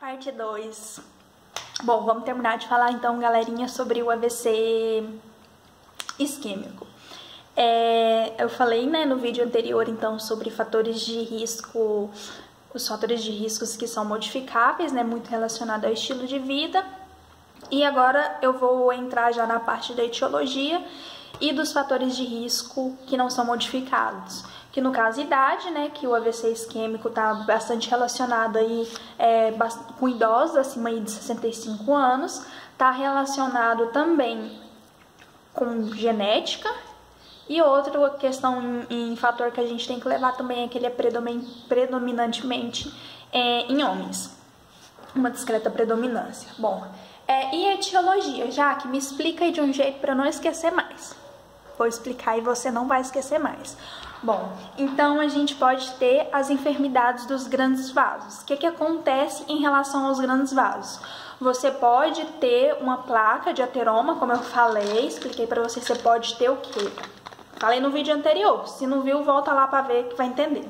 Parte 2. Bom, vamos terminar de falar então, galerinha, sobre o AVC isquêmico. Eu falei, né, no vídeo anterior, então, sobre fatores de risco, os fatores de riscos que são modificáveis, né, muito relacionado ao estilo de vida. E agora eu vou entrar já na parte da etiologia e dos fatores de risco que não são modificados. Que no caso, idade, né, que o AVC isquêmico está bastante relacionado aí com idosos acima aí de 65 anos, está relacionado também com genética, e outra questão em fator que a gente tem que levar também é que ele é predominantemente em homens, uma discreta predominância. Bom, e etiologia, já que me explica aí de um jeito para eu não esquecer mais. Vou explicar e você não vai esquecer mais. Bom, então a gente pode ter as enfermidades dos grandes vasos. O que acontece em relação aos grandes vasos? Você pode ter uma placa de ateroma, como eu falei, expliquei para você pode ter o quê? Falei no vídeo anterior, se não viu, volta lá para ver que vai entender.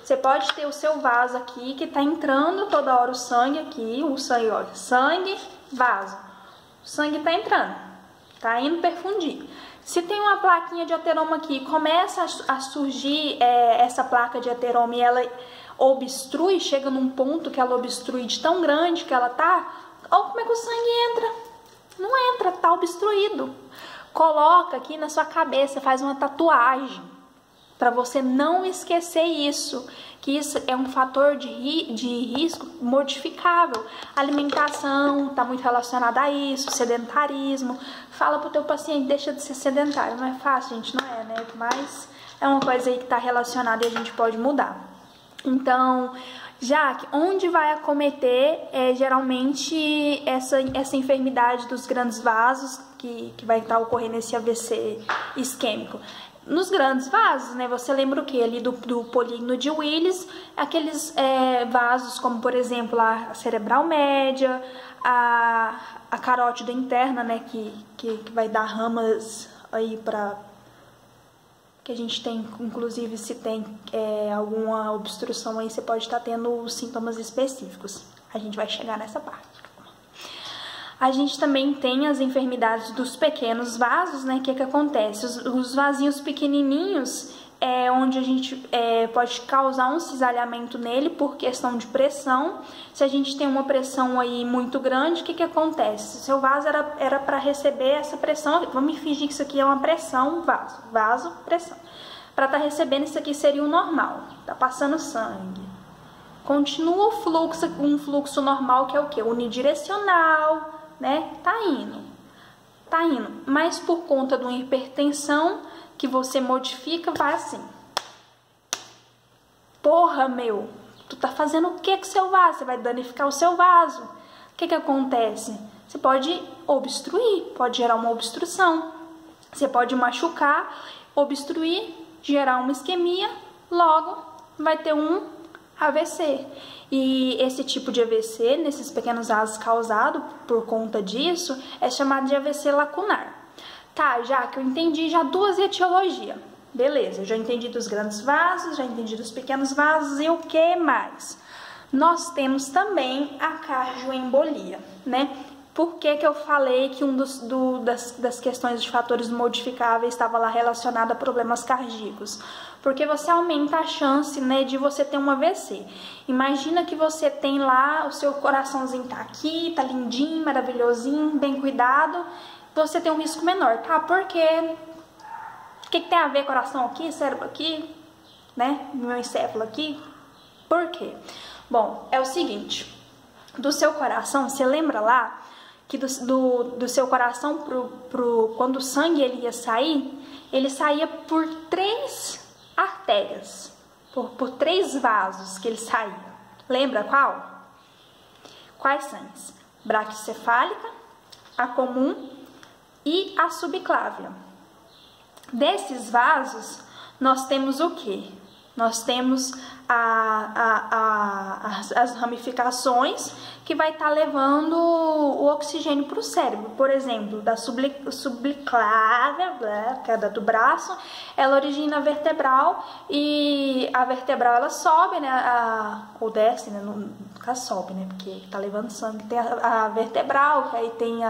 Você pode ter o seu vaso aqui, que tá entrando toda hora o sangue aqui, o sangue, olha, sangue, vaso. O sangue tá entrando, tá indo perfundir. Se tem uma plaquinha de ateroma aqui, começa a surgir essa placa de ateroma e ela obstrui, chega num ponto que ela obstrui de tão grande que ela tá, olha como é que o sangue entra. Não entra, tá obstruído. Coloca aqui na sua cabeça, faz uma tatuagem, para você não esquecer isso, que isso é um fator de risco modificável. A alimentação está muito relacionada a isso, sedentarismo. Fala pro teu paciente, deixa de ser sedentário. Não é fácil, gente, não é, né? Mas é uma coisa aí que está relacionada e a gente pode mudar. Então, Jaque, onde vai acometer geralmente essa enfermidade dos grandes vasos que vai estar ocorrendo esse AVC isquêmico? Nos grandes vasos, né? Você lembra o que? Ali do polígono de Willis, aqueles vasos como, por exemplo, a cerebral média, a carótida interna, né? Que vai dar ramas aí para... que a gente tem, inclusive, se tem alguma obstrução aí, você pode estar tendo sintomas específicos. A gente vai chegar nessa parte. A gente também tem as enfermidades dos pequenos vasos, né? O que acontece? Os vasinhos pequenininhos onde a gente pode causar um cisalhamento nele por questão de pressão. Se a gente tem uma pressão aí muito grande, o que acontece? Se seu vaso era para receber essa pressão, vamos fingir que isso aqui é uma pressão, vaso, pressão. Para estar recebendo isso aqui seria o normal, tá passando sangue. Continua o fluxo, um fluxo normal que é o quê? Unidirecional, né? Tá indo, mas por conta de uma hipertensão que você modifica, vai assim. Porra, meu, tu tá fazendo o que com o seu vaso? Você vai danificar o seu vaso. O que acontece? Você pode obstruir, pode gerar uma obstrução. Você pode machucar, obstruir, gerar uma isquemia, logo vai ter um AVC. E esse tipo de AVC, nesses pequenos vasos causado por conta disso, é chamado de AVC lacunar. Tá, já que eu entendi já duas etiologias. Beleza, eu já entendi dos grandes vasos, já entendi dos pequenos vasos, e o que mais? Nós temos também a cardioembolia, né? Por que eu falei que das questões de fatores modificáveis estava lá relacionado a problemas cardíacos? Porque você aumenta a chance, né, de você ter um AVC. Imagina que você tem lá, o seu coraçãozinho tá aqui, tá lindinho, maravilhosinho, bem cuidado, você tem um risco menor, tá? Por quê? O que tem a ver coração aqui, cérebro aqui, né, meu encéfalo aqui? Por quê? Bom, é o seguinte, do seu coração, você lembra lá que do seu coração quando o sangue ele saía por 3 artérias, por 3 vasos que ele saía. Lembra qual? Quais são? Braquicefálica, a comum e a subclávia. Desses vasos, nós temos o que? Nós temos as ramificações que vai estar levando o oxigênio para o cérebro. Por exemplo, da subclávia, que é da do braço, ela origina a vertebral, e a vertebral ela sobe, né, ou desce, né, nunca sobe, né? Porque tá levando sangue. Tem a vertebral, que aí tem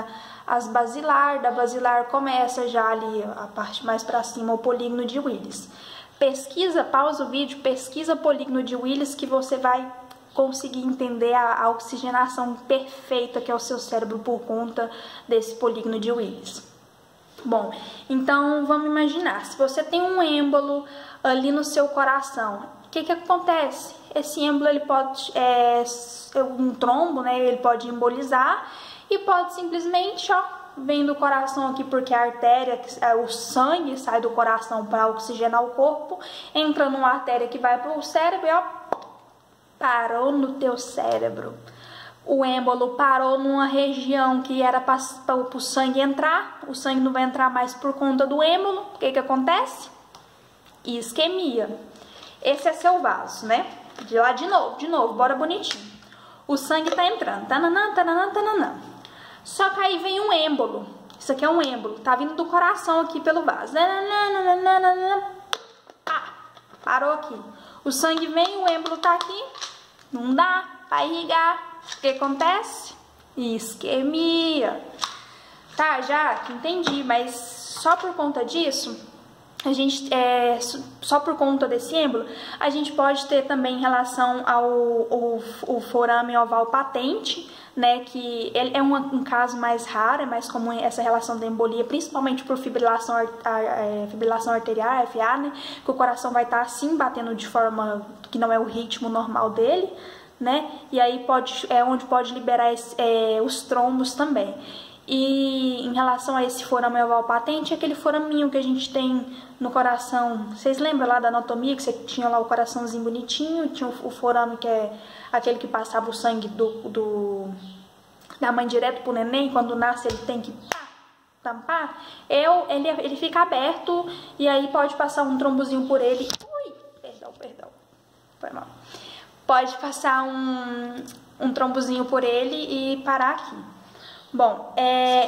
as basilar, da basilar começa já ali a parte mais pra cima, o polígono de Willis. Pesquisa, pausa o vídeo, pesquisa polígono de Willis que você vai conseguir entender a oxigenação perfeita que é o seu cérebro por conta desse polígono de Willis. Bom, então vamos imaginar, se você tem um êmbolo ali no seu coração, o que acontece? Esse êmbolo, ele pode, um trombo, né, ele pode embolizar e pode simplesmente, ó, vem do coração aqui porque a artéria, o sangue sai do coração para oxigenar o corpo, entra numa artéria que vai para o cérebro e, ó, parou no teu cérebro. O êmbolo parou numa região que era para o sangue entrar, o sangue não vai entrar mais por conta do êmbolo. O que acontece? Isquemia. Esse é seu vaso, né? De lá de novo, bora bonitinho. O sangue tá entrando, tananã, tananã, tananã. Só que aí vem um êmbolo. Isso aqui é um êmbolo, tá vindo do coração aqui pelo vaso. Parou aqui. O sangue vem, o êmbolo tá aqui, não dá pra irrigar. O que acontece? Isquemia. Tá, já entendi, mas só por conta disso, a gente, só por conta desse êmbolo, a gente pode ter também em relação ao forame oval patente, né, que ele é um caso mais raro, é mais comum essa relação da embolia, principalmente por fibrilação arterial, FA, né, que o coração vai estar assim, batendo de forma que não é o ritmo normal dele, né, e aí onde pode liberar os trombos também. E em relação a esse forame oval patente, é aquele foraminho que a gente tem no coração. Vocês lembram lá da anatomia, que você tinha lá o coraçãozinho bonitinho, tinha o forame que é aquele que passava o sangue da mãe direto pro neném, quando nasce ele tem que tampar. Ele fica aberto e aí pode passar um trombozinho por ele. Ui, perdão, foi mal. Pode passar um trombozinho por ele e parar aqui. Bom,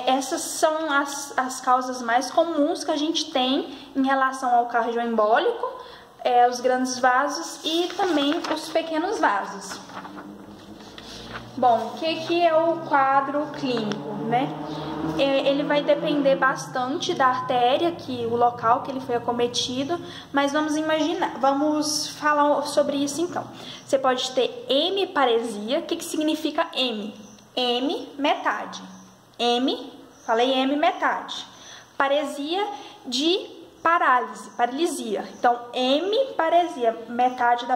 essas são as causas mais comuns que a gente tem em relação ao cardioembólico, os grandes vasos e também os pequenos vasos. Bom, o que é o quadro clínico, né? Ele vai depender bastante da artéria, o local que ele foi acometido, mas vamos falar sobre isso então. Você pode ter hemiparesia. O que significa hemi? M, metade. Falei M, metade. Paresia de paralisia. Então, hemiparesia, metade da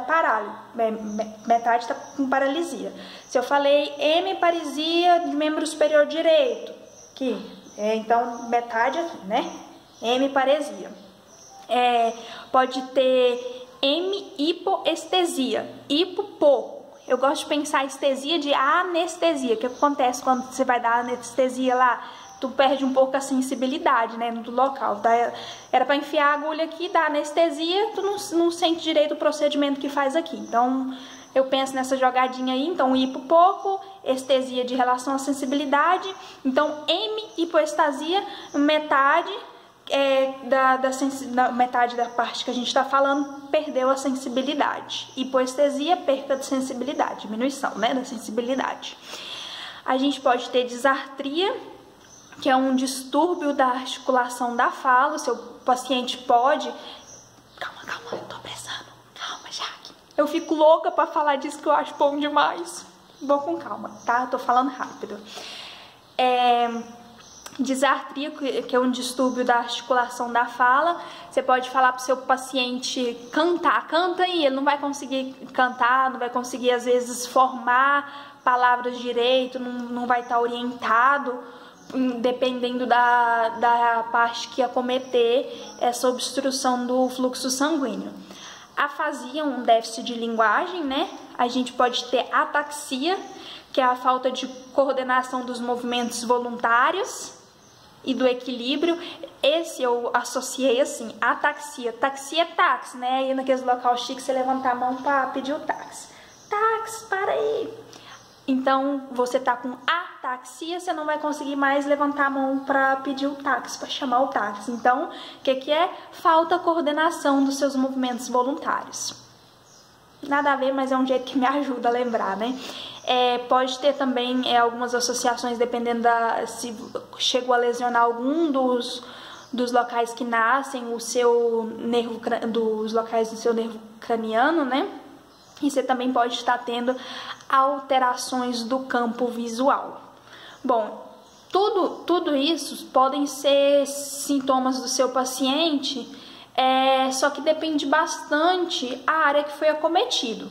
metade tá com paralisia. Se eu falei hemiparesia de membro superior direito, aqui, então metade aqui, né? Hemiparesia. Pode ter hipoestesia, pouco. Eu gosto de pensar estesia de anestesia. O que acontece quando você vai dar anestesia lá? Tu perde um pouco a sensibilidade, né, do local. Era para enfiar a agulha aqui, dar anestesia, tu não sente direito o procedimento que faz aqui. Então, eu penso nessa jogadinha aí. Então, pouco, estesia de relação à sensibilidade. Então, hipoestasia, metade metade da parte que a gente está falando perdeu a sensibilidade. Hipoestesia, perda de sensibilidade, diminuição, né, da sensibilidade. A gente pode ter disartria, que é um distúrbio da articulação da fala. O seu paciente pode... Calma, eu tô apressando. Calma, Jaque. Eu fico louca pra falar disso que eu acho bom demais. Vou com calma, tá? Eu tô falando rápido. Disartria, que é um distúrbio da articulação da fala. Você pode falar pro seu paciente canta aí, ele não vai conseguir cantar, não vai conseguir às vezes formar palavras direito, não vai estar orientado, dependendo da parte que acometer essa obstrução do fluxo sanguíneo. Afasia, um déficit de linguagem, né? A gente pode ter ataxia, que é a falta de coordenação dos movimentos voluntários e do equilíbrio. Esse eu associei assim, ataxia. Taxi é táxi, né? Aí naqueles local chique você levantar a mão para pedir o táxi. Táxi, para aí. Então, você tá com ataxia, você não vai conseguir mais levantar a mão para pedir o táxi, para chamar o táxi. Então, o que é? Falta coordenação dos seus movimentos voluntários. Nada a ver, mas é um jeito que me ajuda a lembrar, né? Pode ter também algumas associações, dependendo se chegou a lesionar algum dos locais que nascem, o seu nervo, dos locais do seu nervo craniano, né? E você também pode estar tendo alterações do campo visual. Bom, tudo isso podem ser sintomas do seu paciente, só que depende bastante a área que foi acometido.